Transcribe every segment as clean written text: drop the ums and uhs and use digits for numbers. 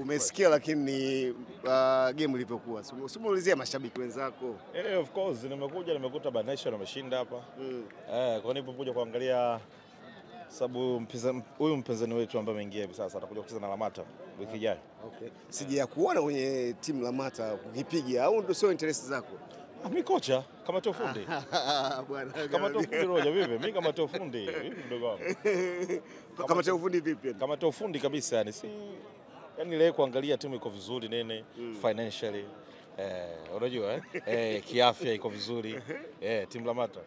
Umesikia lakini game ilivyokuwa. Usimuulizia mashabiki wenzako. Of course nimekuta Bad Nation wameshinda hapa. Kwa nini kuja kuangalia sababu huyu mpinzani wetu ambaye ameingia hivi sasa atakuja kucheza na Lamata wiki ijayo. Sija kuona kwenye timu Lamata ukipiga au ndio sio interest zako? Mimi kocha kama tofundi. Bwana kama tofundi Roja vipi? Mimi kama tofundi vipi mdogo wangu? Kama tofundi vipi? Kama tofundi kabisa yani yani leo kuangalia timu iko vizuri nene financially unajua kiafya iko vizuri timu Lamata.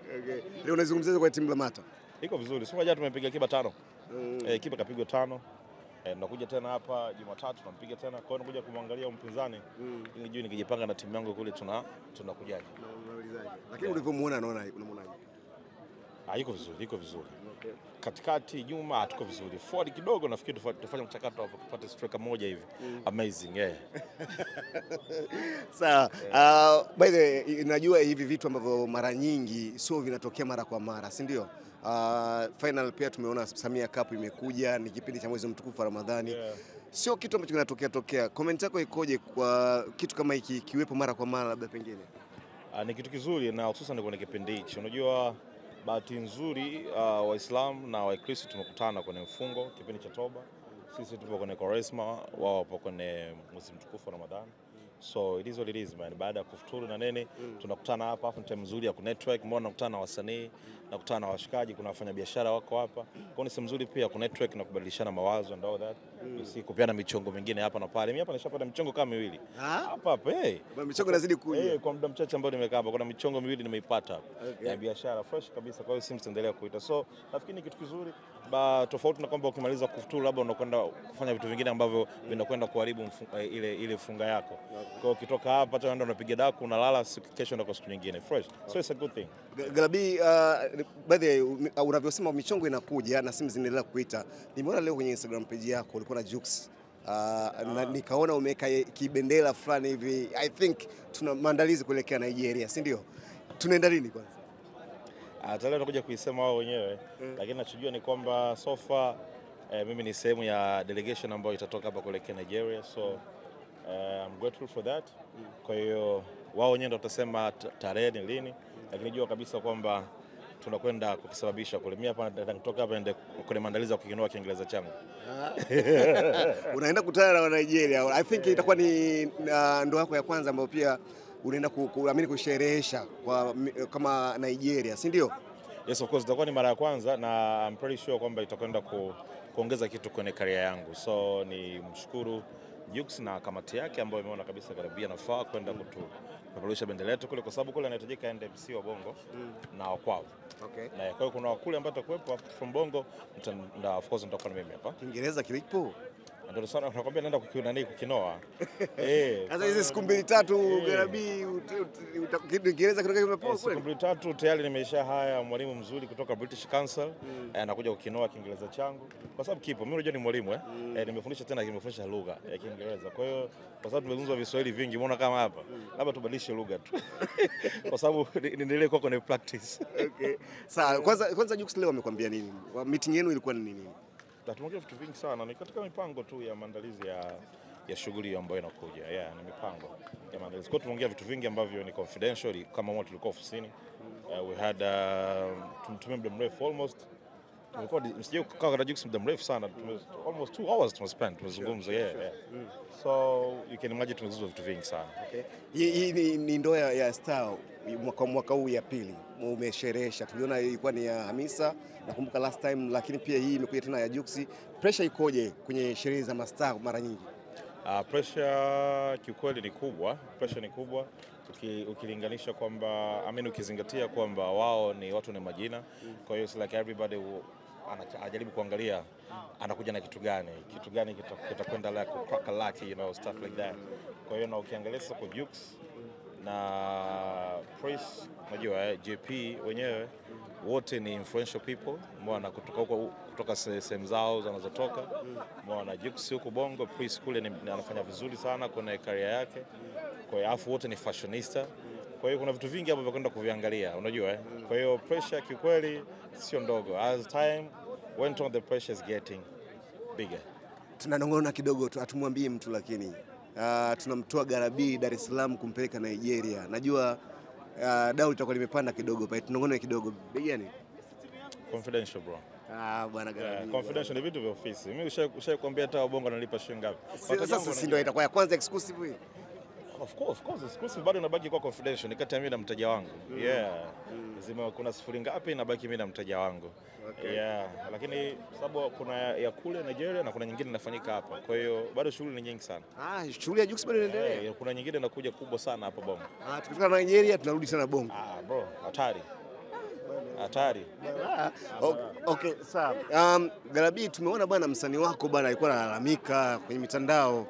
Leo unazungumzia kwa timu Lamata? Iko vizuri. Sio moja tumepiga kiba 5. Kiba kapigwa 5. Nakuja tena hapa Jumatatu tunampiga tena. Kwa hiyo nakuja kumwangalia mpinzani ili nijue nikijipanga na timu yangu kule tunakujaje. Lakini ulivyomuona unamuonaje? Iko vizuri. Katikati nyuma tuko vizuri. Forward kidogo nafikiri tufanye mchakato hapo tupate striker moja hivi. Amazing Sawa. By the way, najua hivi vitu ambavyo mara nyingi sio vinatokea mara kwa mara, si ndio? Final pia tumeona Samia Cup imekuja, ni kipindi cha mwezi mtukufu wa Ramadhani. Sio kitu ambacho kinatokea. Comment yako ikoje kwa kitu kama hiki kiwepo mara kwa mara labda pengine? Ni kitu kizuri na hususan kwenye kipindi hichi. Unajua bahati nzuri Waislamu na Wakristo tumekutana kwenye mfungo kipindi cha toba. Sisi tupo kwenye Kwaresma, wao wapo kwenye mwezi mtukufu wa Ramadhani. So it is what it is man. Baada ya kufuturu na nene tunakutana hapa afu time nzuri ya kunetwork, mbona nakutana na wasanii, nakutana na washikaji, kuna wafanya biashara wako hapa. Kwa ni sehemu nzuri pia kunetwork na kubadilishana mawazo and all that. Kupeana michongo mingine hapa na pale. Mimi hapa nishapata michongo kama miwili. Hapa michongo inazidi kuja. Kwa muda mchache ambao nimekaa hapa kuna michongo miwili nimeipata hapa. Ya biashara fresh kabisa, kwa hiyo simu zitaendelea kuita. So nafikiri ni kitu kizuri. Tofauti na kwamba ukimaliza kufuturu labda unakwenda kufanya vitu vingine ambavyo vinakwenda kuharibu ile funga yako. Kwa hiyo ukitoka hapa tena unapiga daku unalala, kesho ndio kwa siku nyingine fresh. So it's a good thing. Galabi, baadhi unavyosema michongo inakuja na simu zinaendelea kuita. Nimeona leo kwenye Instagram page yako ulikuwa na Jux. Na nikaona umeweka kibendera fulani hivi. I think tuna maandalizi kuelekea Nigeria, si ndio? Tunaenda lini kwanza? Leo nakuja kuisema wao wenyewe, lakini nachojua ni kwamba so far mimi ni sehemu ya delegation ambayo itatoka hapa kuelekea Nigeria, so I'm grateful for that. Kwa hiyo wao wenyewe ndio watasema tarehe ni lini, lakini jua kabisa kwamba tunakwenda kukisababisha kule. Mimi hapa nitatoka hapa ende kwenye maandalizi ya kukinoa Kiingereza changu. Unaenda kutana na Nigeria. I think itakuwa ni ndo yako ya kwanza ambayo pia unaenda kuamini kusherehesha kama Nigeria, si ndio? Yes, of course, itakuwa ni mara ya kwanza na I'm pretty sure kwamba itakwenda kuongeza kitu kwenye career yangu. So ni mshukuru Jux na kamati yake ambayo imeona kabisa karibia nafaa kwenda kupeperusha bendera yetu kule, kwa sababu kule anahitajika NDMC wa Bongo na kwao. Na kwa hiyo kuna wakule ambao watakuwepo from Bongo, na of course nitakuwa na mimi hapa. Kiingereza kipo? Ndio sana nakwambia naenda kukinoa. Sasa hizi siku 2-3 Galabi Kiingereza kutoka kimepoa kweli? Siku 2-3 tayari nimesha haya mwalimu mzuri kutoka British Council anakuja kukinoa Kiingereza changu kwa sababu kipo. Mimi unajua ni mwalimu nimefundisha tena nimefundisha lugha ya Kiingereza. Kwa hiyo kwa sababu tumezungumza Kiswahili vingi, umeona kama hapa labda tubadilishe lugha tu. Kwa sababu niendelee kwa kwenye practice. Sawa, kwanza Jux leo amekwambia nini? Meeting yenu ilikuwa ni nini? Tumeongea vitu vingi sana, ni katika mipango tu ya maandalizi ya shughuli ambayo inakuja. Ni mipango ya maandalizi. Kwa tumeongea vitu vingi ambavyo ni confidential kama wote tulikuwa ofisini. We had tumtumia muda mrefu almost tulikuwa msije kukaa na Jux muda mrefu sana, almost 2 hours tumezungumza. So you can imagine tumezungumza vitu vingi sana. Hii ni ndoa ya Star mwaka huu ya pili umesherehesha. Tuliona ilikuwa ni ya Hamisa nakumbuka last time, lakini pia hii imekuja tena ya Jux. Pressure ikoje kwenye sherehe za mastaa mara nyingi? Pressure kiukweli ni kubwa. Pressure ni kubwa ukilinganisha kwamba ukizingatia kwamba wao ni watu na majina. Kwa hiyo like everybody anajaribu kuangalia anakuja na kitu gani kitakwenda like crack a lucky, stuff like that. Kwa hiyo na ukiangalia sasa kwa Jux na Prince, unajua JP wenyewe wote ni influential people, mbona kutoka sehemu zao zinazotoka. Mbona Jux huko Bongo, Prince kule anafanya vizuri sana kwenye career yake. Kwa hiyo afu wote ni fashionista. Kwa hiyo kuna vitu vingi ambavyo kwenda kuviangalia, unajua Kwa hiyo pressure kikweli sio ndogo. As time went on, the pressure is getting bigger. tunanong'ona kidogo tu, hatumwambii mtu lakini tunamtoa Garabii Dar es Salaam kumpeleka Nigeria. Najua dau litakuwa limepanda kidogo pale, tunanong'ona kidogo. Bei gani? Confidential bro. Bwana Garabii. Confidential ni vitu vya ofisi. Mimi ushakwambia hata Bongo analipa shilingi ngapi? Sasa si ndio itakuwa ya kwanza exclusive hii? Of course, exclusive bado inabaki kwa confidential, ni kati ya mimi na mteja wangu. Lazima kuna sifuri ngapi inabaki mimi na mteja wangu. Lakini sababu kuna ya kule Nigeria na kuna nyingine inafanyika hapa. Kwa hiyo bado shughuli ni nyingi sana. Shughuli ya Jux bado inaendelea. Kuna nyingine inakuja kubwa sana hapa Bongo. Tukitoka Nigeria tunarudi sana Bongo. Bro, hatari. Okay, sawa. Garabii, tumeona bwana msanii wako bwana alikuwa analalamika kwenye mitandao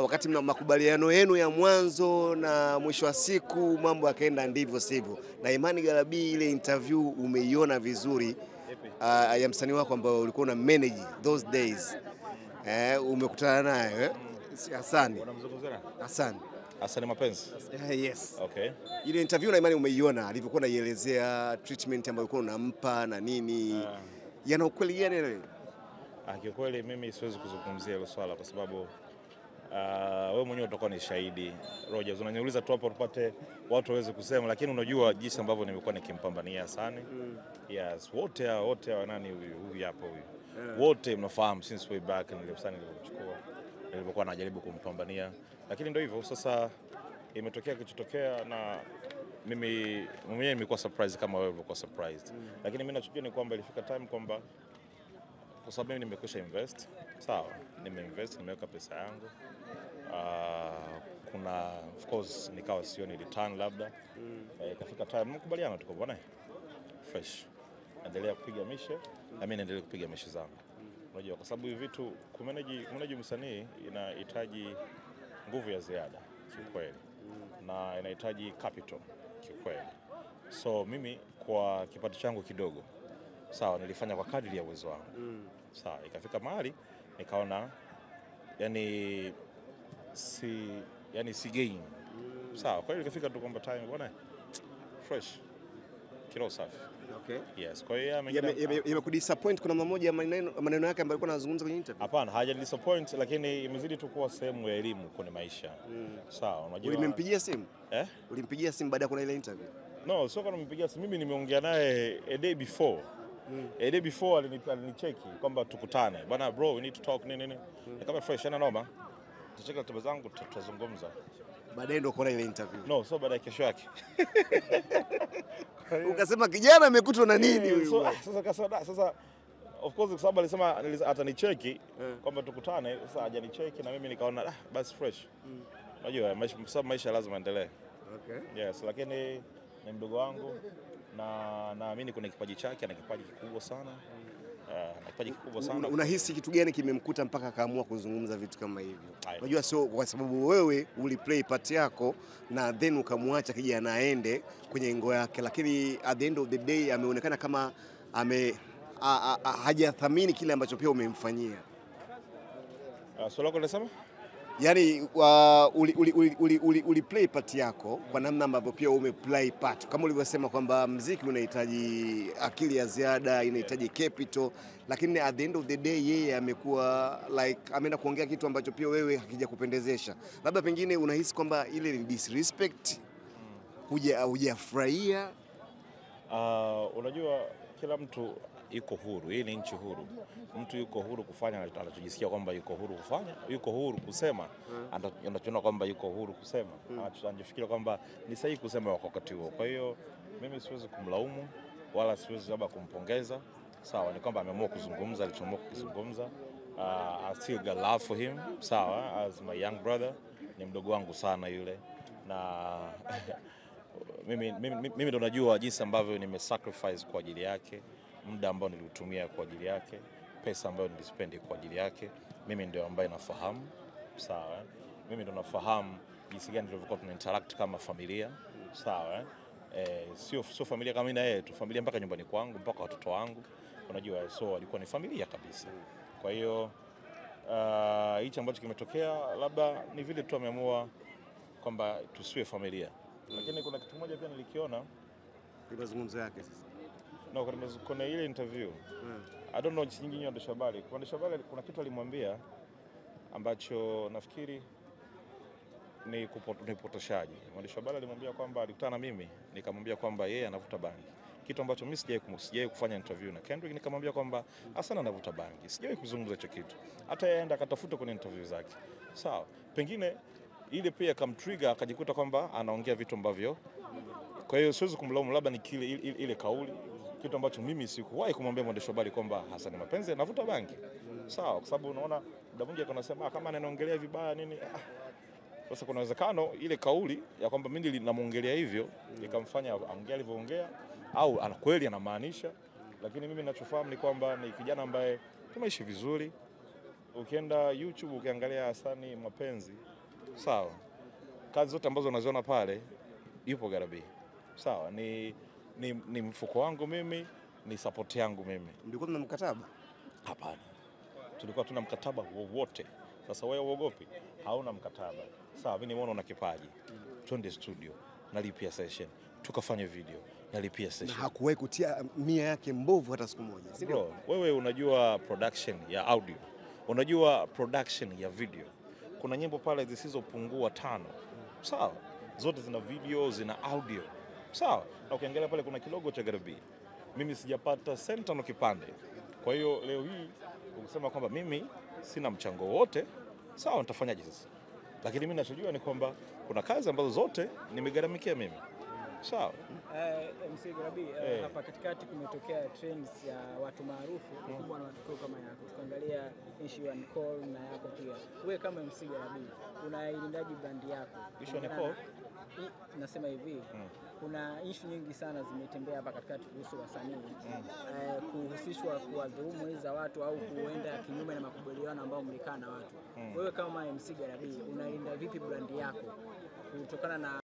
wakati mna makubaliano yenu ya mwanzo na mwisho wa siku mambo yakaenda ndivyo sivyo. Na Imani Garabii, ile interview umeiona vizuri ya msanii wako ambao ulikuwa una manage those days. Umekutana naye Hassan. Unamzungumzia Hassan Mapenzi. Yes. Okay. Ile interview na Imani umeiona alivyokuwa anaielezea treatment ambayo ulikuwa unampa na nini. Yana ukweli gani ile? Kiukweli mimi siwezi kuzungumzia hilo swala kwa sababu wewe mwenyewe utakuwa ni shahidi. Rogers, unaniuliza tu hapo tupate watu waweze kusema, lakini unajua jinsi ambavyo nimekuwa nikimpambania Hassan. Yes, wote nani huyu hapo huyu. Wote mnafahamu since way back nilipochukua. Nilipokuwa najaribu kumpambania. Lakini ndio hivyo sasa imetokea kichotokea na mimi mwenyewe nimekuwa surprised kama wewe ulikuwa surprised. Lakini mimi nachojua ni kwamba ilifika time kwamba kwa sababu mimi nimekwisha invest, sawa, nimeinvest, nimeweka pesa yangu. Kuna of course nikawa sioni return labda. Ikafika time mkubaliana tuko bwana fresh. Endelea kupiga mishe na mimi naendelea kupiga mishe zangu. Unajua kwa sababu hivi vitu kumanage msanii inahitaji nguvu ya ziada kiukweli. Na inahitaji capital kiukweli. So mimi kwa kipato changu kidogo, sawa, nilifanya kwa kadri ya uwezo wangu. Sawa, ikafika mahali nikaona yani si gain. Sawa, kwa hiyo ikafika tu kwamba time bwana fresh kilo safi. Okay. Yes, kwa hiyo imekudisappoint kuna mmoja maneno yake ambayo alikuwa anazungumza kwenye interview? Hapana, hajanidisappoint, lakini imezidi tu kuwa sehemu ya elimu kwenye maisha. Sawa, unajua. Ulimpigia simu? Ulimpigia simu baada ya kuna ile interview? No, sio kama nimpigia simu, mimi nimeongea naye a day before. A day before alinicheki kwamba tukutane. Bana bro, we need to talk nini. Kama fresh ana noma. Tucheke ratiba zangu tutazungumza. Baadaye ndio kuna ile interview. No, so baadaye kesho yake. Ukasema kijana amekutwa na nini huyu? Sasa of course kwa sababu alisema atanicheki kwamba tukutane, sasa hajanicheki na mimi nikaona basi fresh. Unajua maisha lazima endelee. Okay. Yes, lakini ni mdogo wangu na naamini kuna kipaji chake, ana kipaji kikubwa sana. Unahisi kitu gani kimemkuta mpaka akaamua kuzungumza vitu kama hivyo? Unajua sio kwa sababu wewe uliplay part yako na then ukamwacha kijana aende kwenye ngo yake, lakini at the end of the day ameonekana kama hajathamini kile ambacho pia umemfanyia. Swali lako unasema? Yaani uliplay part yako kwa namna ambavyo pia umeplay part. Kama ulivyosema kwamba muziki unahitaji akili ya ziada, inahitaji capital, lakini at the end of the day yeye amekuwa like ameenda kuongea kitu ambacho pia wewe hakijakupendezesha. Labda pengine unahisi kwamba ile ni disrespect, hujafurahia? Unajua kila mtu yuko huru. Hii ni nchi huru. Mtu yuko huru kufanya anachojisikia kwamba yuko huru kufanya, yuko huru kusema, anachoona kwamba yuko huru kusema, anachofikiria kwamba ni sahihi kusema wakati huo. Kwa hiyo mimi siwezi kumlaumu wala siwezi labda kumpongeza. Sawa, ni kwamba ameamua kuzungumza alichoamua kuzungumza. I still got love for him. Sawa, as my young brother, ni mdogo wangu sana yule. Na mimi ndo najua jinsi ambavyo nimesacrifice kwa ajili yake, muda ambao niliutumia kwa ajili yake, pesa ambayo nilispendi kwa ajili yake. Mimi ndio ambaye nafahamu, sawa. Mimi ndo nafahamu jinsi gani tulivyokuwa tunainteract kama familia, sawa. Sio familia kama mimi na yeye tu, familia mpaka nyumbani kwangu, mpaka watoto wangu. Unajua, so walikuwa ni familia kabisa. Kwa hiyo hicho ambacho kimetokea labda ni vile tu ameamua kwamba tusiwe familia. Lakini kuna kitu moja pia nilikiona mazungumzo yake sasa. No, kuna ile interview. I don't know nyinyi waandishi habari. Waandishi habari kuna kitu alimwambia ambacho nafikiri ni upotoshaji. Mwandishi wa habari alimwambia kwamba alikutana na mimi, nikamwambia kwamba yeye anavuta bangi. Kitu ambacho mimi sijawahi kufanya interview na Kendrick, nikamwambia kwamba Hassan anavuta bangi. Sijawahi kuzungumza hicho kitu. Hata yeye aenda akatafuta kwenye interview zake. Sawa. Pengine ile pia kamtrigger akajikuta kwamba anaongea vitu ambavyo, kwa hiyo siwezi kumlaumu, labda ni kile ile kauli, kitu ambacho mimi sikuwahi kumwambia mwandishi wa habari kwamba Hassan Mapenzi anavuta bangi. Sawa, kwa sababu unaona muda mwingi anasema kama anaongelea vibaya nini. Sasa kuna uwezekano ile kauli ya kwamba mimi ninamuongelea hivyo ikamfanya aongee alivyoongea, au kweli anamaanisha. Lakini mimi ninachofahamu ni kwamba ni kijana ambaye tumeishi vizuri. Ukienda YouTube ukiangalia Hassan Mapenzi, sawa, kazi zote ambazo unaziona pale yupo Garabi. Sawa, ni mfuko wangu mimi, ni support yangu mimi. Mlikuwa mna mkataba? Hapana. Tulikuwa tuna mkataba wowote. Sasa wewe uogopi? Hauna mkataba. Sawa, mimi nimeona una kipaji. Twende studio, nalipia session. Tukafanya video, nalipia session. Na hakuwahi kutia nia yake mbovu hata siku moja. Si bro, wewe unajua production ya audio. Unajua production ya video. Kuna nyimbo pale zisizopungua 5. Sawa? Zote zina video, zina audio. Sawa? Na ukiangalia pale kuna kilogo cha Garabi. Mimi sijapata senta no kipande. Kwa hiyo leo hii ukisema kwamba mimi sina mchango wote, sawa, nitafanyaje sasa? Lakini mimi ninachojua ni kwamba kuna kazi ambazo zote nimegaramikia mimi. Sawa. MC Garabi, hapa katikati kumetokea trends ya watu maarufu kubwa na watu kama yako. Tukiangalia issue ya Nicole na yako pia. Wewe kama MC Garabi, unailindaje brand yako? Issue ya Nicole? Nasema hivi, kuna issue nyingi sana zimetembea hapa katikati kuhusu wasanii kuhusishwa kuwadhulumu hizi za watu au kuenda kinyume na makubaliano ambayo mlikaa na watu. Wewe kama MC Garabi, unalinda vipi brand yako kutokana na